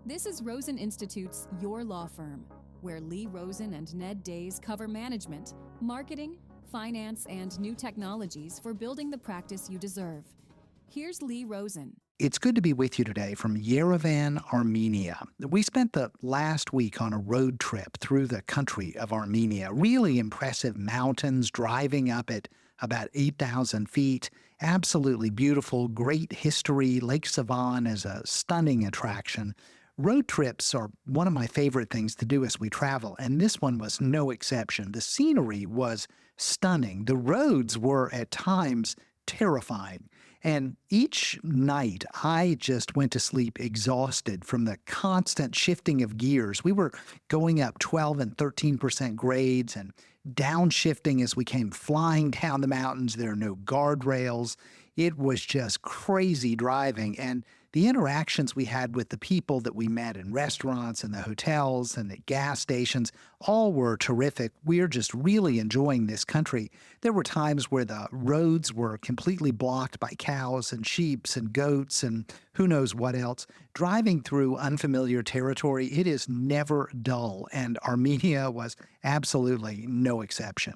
This is Rosen Institute's Your Law Firm, where Lee Rosen and Ned Days cover management, marketing, finance, and new technologies for building the practice you deserve. Here's Lee Rosen. It's good to be with you today from Yerevan, Armenia. We spent the last week on a road trip through the country of Armenia. Really impressive mountains, driving up at about 8,000 feet. Absolutely beautiful, great history. Lake Savan is a stunning attraction. Road trips are one of my favorite things to do as we travel, and this one was no exception. The scenery was stunning. The roads were at times terrifying. And each night, I just went to sleep exhausted from the constant shifting of gears. We were going up 12 and 13% grades and downshifting as we came flying down the mountains. There are no guardrails. It was just crazy driving. And the interactions we had with the people that we met in restaurants and the hotels and the gas stations all were terrific. We're just really enjoying this country. There were times where the roads were completely blocked by cows and sheep and goats and who knows what else. Driving through unfamiliar territory, it is never dull, and Armenia was absolutely no exception.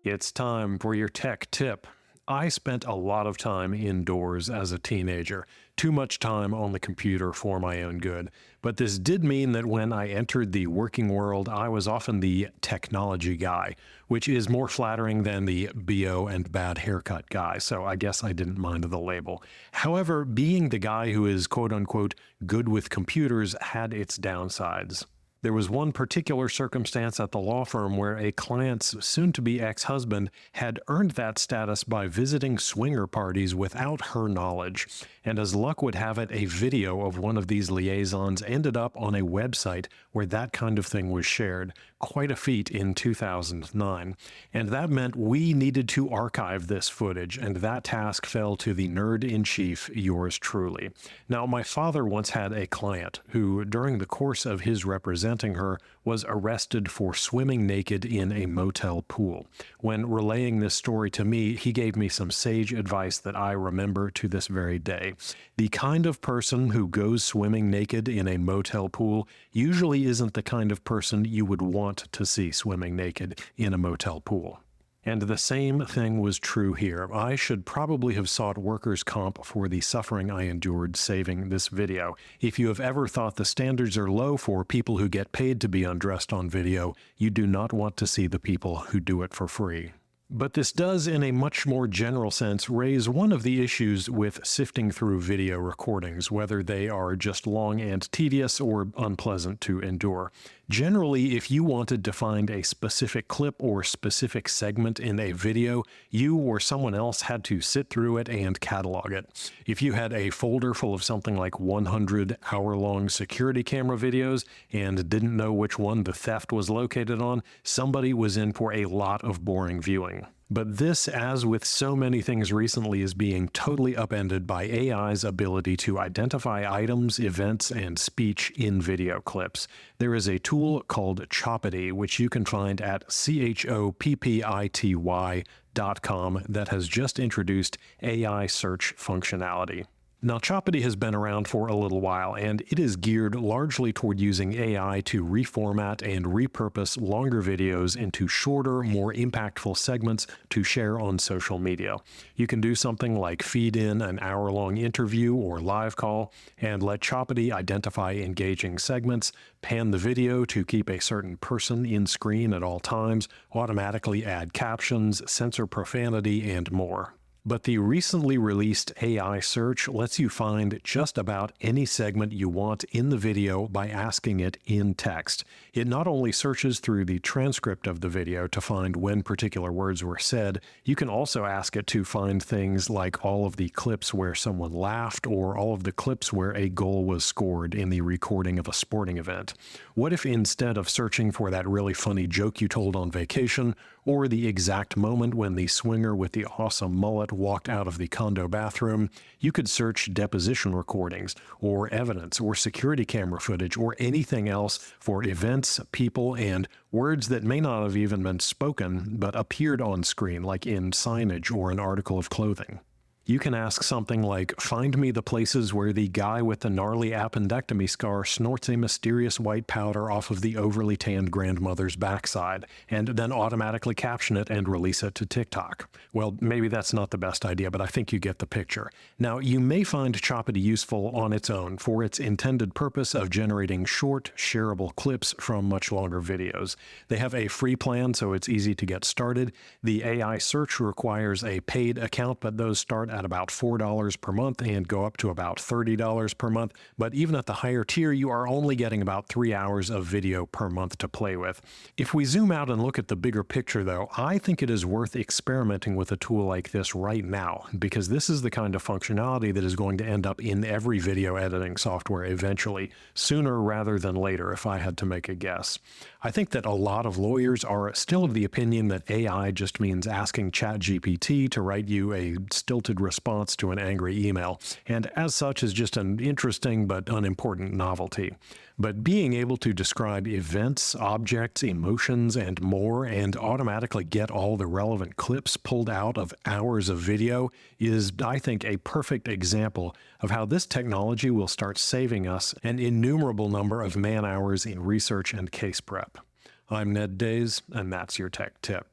It's time for your tech tip. I spent a lot of time indoors as a teenager, too much time on the computer for my own good. But this did mean that when I entered the working world, I was often the technology guy, which is more flattering than the BO and bad haircut guy, so I guess I didn't mind the label. However, being the guy who is quote-unquote good with computers had its downsides. There was one particular circumstance at the law firm where a client's soon-to-be ex-husband had earned that status by visiting swinger parties without her knowledge. And as luck would have it, a video of one of these liaisons ended up on a website where that kind of thing was shared. Quite a feat in 2009. And that meant we needed to archive this footage, and that task fell to the nerd-in-chief, yours truly. Now, my father once had a client who, during the course of his representing her, was arrested for swimming naked in a motel pool. When relaying this story to me, he gave me some sage advice that I remember to this very day. The kind of person who goes swimming naked in a motel pool usually isn't the kind of person you would want to see swimming naked in a motel pool. And the same thing was true here. I should probably have sought workers' comp for the suffering I endured saving this video. If you have ever thought the standards are low for people who get paid to be undressed on video, you do not want to see the people who do it for free. But this does, in a much more general sense, raise one of the issues with sifting through video recordings, whether they are just long and tedious or unpleasant to endure. Generally, if you wanted to find a specific clip or specific segment in a video, you or someone else had to sit through it and catalog it. If you had a folder full of something like 100 hour-long security camera videos and didn't know which one the theft was located on, somebody was in for a lot of boring viewing. But this, as with so many things recently, is being totally upended by AI's ability to identify items, events, and speech in video clips. There is a tool called Choppity, which you can find at choppity.com that has just introduced AI search functionality. Now, Choppity has been around for a little while, and it is geared largely toward using AI to reformat and repurpose longer videos into shorter, more impactful segments to share on social media. You can do something like feed in an hour-long interview or live call, and let Choppity identify engaging segments, pan the video to keep a certain person in screen at all times, automatically add captions, censor profanity, and more. But the recently released AI search lets you find just about any segment you want in the video by asking it in text. It not only searches through the transcript of the video to find when particular words were said, you can also ask it to find things like all of the clips where someone laughed or all of the clips where a goal was scored in the recording of a sporting event. What if instead of searching for that really funny joke you told on vacation, or the exact moment when the swinger with the awesome mullet walked out of the condo bathroom, you could search deposition recordings, or evidence, or security camera footage, or anything else for events, people, and words that may not have even been spoken, but appeared on screen, like in signage or an article of clothing. You can ask something like, find me the places where the guy with the gnarly appendectomy scar snorts a mysterious white powder off of the overly tanned grandmother's backside, and then automatically caption it and release it to TikTok. Well, maybe that's not the best idea, but I think you get the picture. Now, you may find Choppity useful on its own for its intended purpose of generating short, shareable clips from much longer videos. They have a free plan, so it's easy to get started. The AI search requires a paid account, but those start at about $4 per month and go up to about $30 per month. But even at the higher tier, you are only getting about 3 hours of video per month to play with. If we zoom out and look at the bigger picture, though, I think it is worth experimenting with a tool like this right now, because this is the kind of functionality that is going to end up in every video editing software eventually, sooner rather than later, if I had to make a guess. I think that a lot of lawyers are still of the opinion that AI just means asking ChatGPT to write you a stilted response to an angry email, and as such is just an interesting but unimportant novelty. But being able to describe events, objects, emotions, and more, and automatically get all the relevant clips pulled out of hours of video is, I think, a perfect example of how this technology will start saving us an innumerable number of man-hours in research and case prep. I'm Ned Days, and that's your tech tip.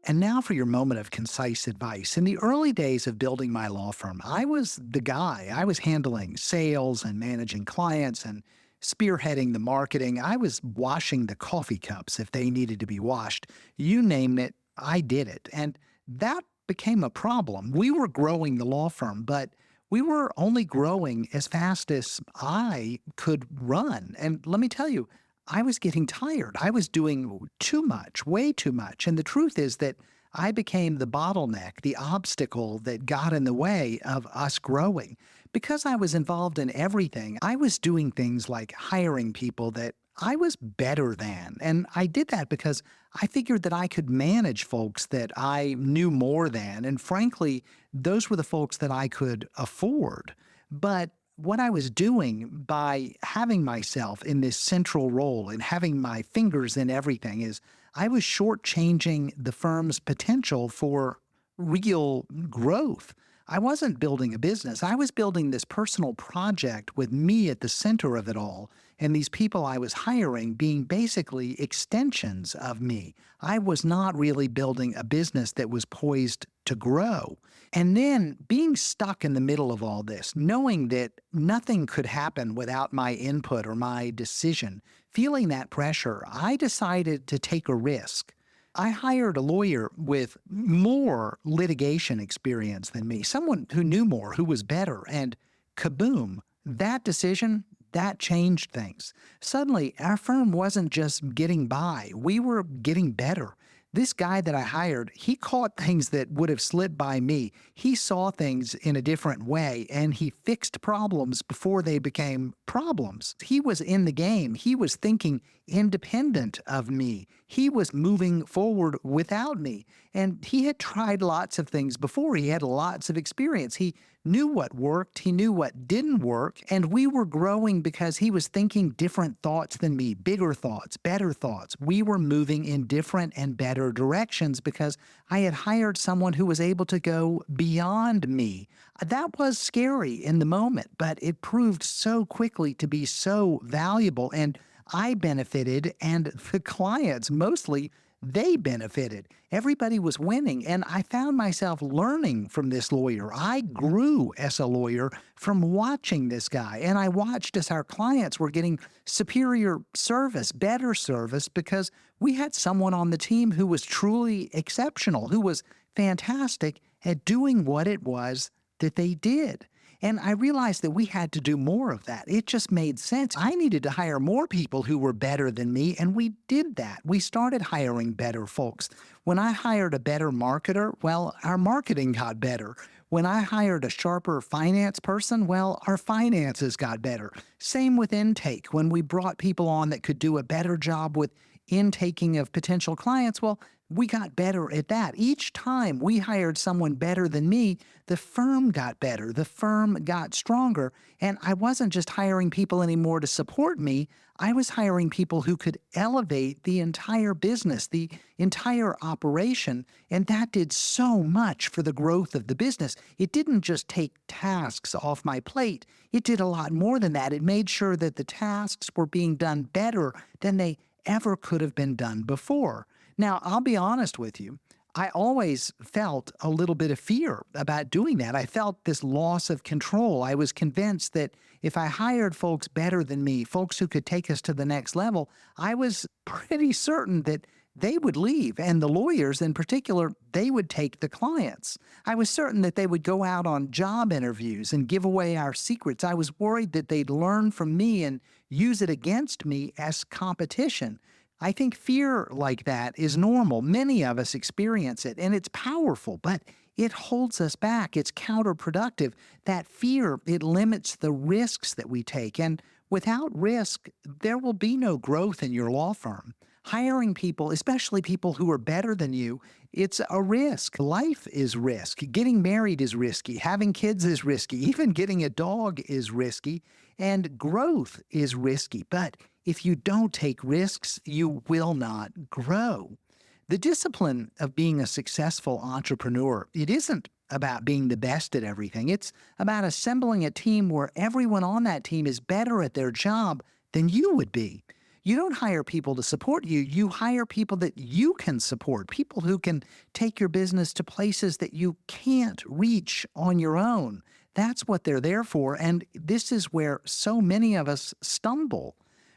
And now for your moment of concise advice. In the early days of building my law firm, I was the guy. I was handling sales and managing clients and spearheading the marketing. I was washing the coffee cups if they needed to be washed. You name it, I did it. And that became a problem. We were growing the law firm, but we were only growing as fast as I could run. And let me tell you, I was getting tired. I was doing too much, way too much. And the truth is that I became the bottleneck, the obstacle that got in the way of us growing. Because I was involved in everything, I was doing things like hiring people that I was better than. And I did that because I figured that I could manage folks that I knew more than. And frankly, those were the folks that I could afford. But what I was doing by having myself in this central role and having my fingers in everything is I was shortchanging the firm's potential for real growth. I wasn't building a business. I was building this personal project with me at the center of it all, and these people I was hiring being basically extensions of me. I was not really building a business that was poised to grow. And then being stuck in the middle of all this, knowing that nothing could happen without my input or my decision, feeling that pressure, I decided to take a risk. I hired a lawyer with more litigation experience than me, someone who knew more, who was better, and kaboom, that decision, that changed things. Suddenly, our firm wasn't just getting by, we were getting better. This guy that I hired, he caught things that would have slipped by me. He saw things in a different way, and he fixed problems before they became problems. He was in the game. He was thinking independent of me. He was moving forward without me. And he had tried lots of things before. He had lots of experience. He knew what worked. He knew what didn't work. And we were growing because he was thinking different thoughts than me, bigger thoughts, better thoughts. We were moving in different and better directions because I had hired someone who was able to go beyond me. That was scary in the moment, but it proved so quickly to be so valuable. And I benefited, and the clients mostly, they benefited. Everybody was winning, and I found myself learning from this lawyer. I grew as a lawyer from watching this guy, and I watched as our clients were getting superior service, better service, because we had someone on the team who was truly exceptional, who was fantastic at doing what it was that they did. And I realized that we had to do more of that. It just made sense. I needed to hire more people who were better than me, and we did that. We started hiring better folks. When I hired a better marketer, well, our marketing got better. When I hired a sharper finance person, well, our finances got better. Same with intake. When we brought people on that could do a better job with intaking of potential clients, well, we got better at that. Each time we hired someone better than me, the firm got better, the firm got stronger, and I wasn't just hiring people anymore to support me. I was hiring people who could elevate the entire business, the entire operation, and that did so much for the growth of the business. It didn't just take tasks off my plate. It did a lot more than that. It made sure that the tasks were being done better than they ever could have been done before. Now, I'll be honest with you. I always felt a little bit of fear about doing that. I felt this loss of control. I was convinced that if I hired folks better than me, folks who could take us to the next level, I was pretty certain that they would leave, and the lawyers in particular, they would take the clients. I was certain that they would go out on job interviews and give away our secrets. I was worried that they'd learn from me and use it against me as competition. I think fear like that is normal. Many of us experience it, and it's powerful, but it holds us back. It's counterproductive. That fear, it limits the risks that we take, and without risk, there will be no growth in your law firm. Hiring people, especially people who are better than you, it's a risk. Life is risk. Getting married is risky. Having kids is risky. Even getting a dog is risky. And growth is risky. But if you don't take risks, you will not grow. The discipline of being a successful entrepreneur, it isn't about being the best at everything. It's about assembling a team where everyone on that team is better at their job than you would be. You don't hire people to support you. You hire people that you can support, people who can take your business to places that you can't reach on your own. That's what they're there for, and this is where so many of us stumble.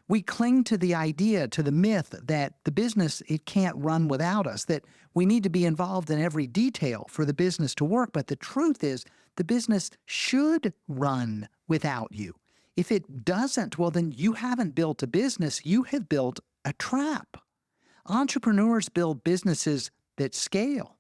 We cling to the idea, to the myth that the business, it can't run without us, that we need to be involved in every detail for the business to work. But the truth is, the business should run without you. If it doesn't, well, then you haven't built a business. You have built a trap. Entrepreneurs build businesses that scale.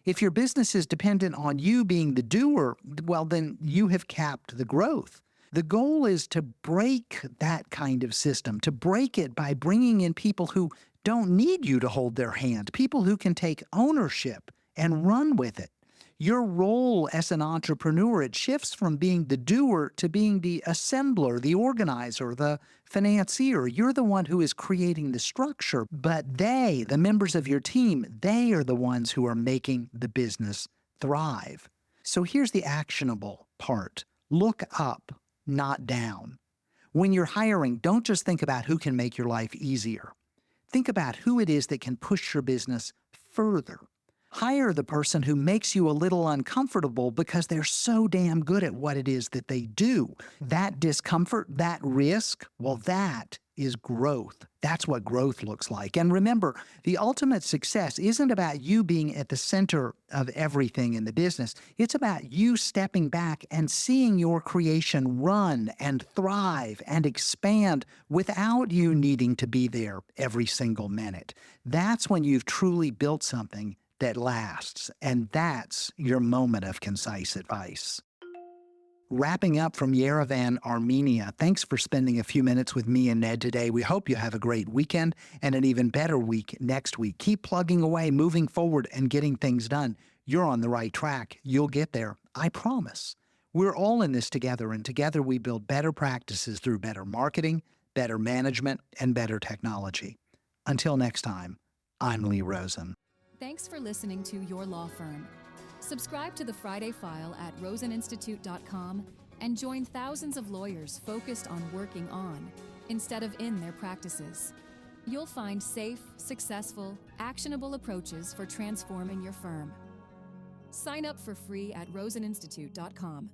If your business is dependent on you being the doer, well, then you have capped the growth. The goal is to break that kind of system, to break it by bringing in people who don't need you to hold their hand, people who can take ownership and run with it. Your role as an entrepreneur, it shifts from being the doer to being the assembler, the organizer, the financier. You're the one who is creating the structure, but they, the members of your team, they are the ones who are making the business thrive. So here's the actionable part. Look up, not down. When you're hiring, don't just think about who can make your life easier. Think about who it is that can push your business further. Hire the person who makes you a little uncomfortable because they're so damn good at what it is that they do. That discomfort, that risk, well, that is growth. That's what growth looks like. And remember, the ultimate success isn't about you being at the center of everything in the business. It's about you stepping back and seeing your creation run and thrive and expand without you needing to be there every single minute. That's when you've truly built something that lasts, and that's your moment of concise advice. Wrapping up from Yerevan, Armenia, thanks for spending a few minutes with me and Ned today. We hope you have a great weekend and an even better week next week. Keep plugging away, moving forward, and getting things done. You're on the right track. You'll get there. I promise. We're all in this together, and together we build better practices through better marketing, better management, and better technology. Until next time, I'm Lee Rosen. Thanks for listening to Your Law Firm. Subscribe to the Friday File at roseninstitute.com and join thousands of lawyers focused on working on instead of in their practices. You'll find safe, successful, actionable approaches for transforming your firm. Sign up for free at roseninstitute.com.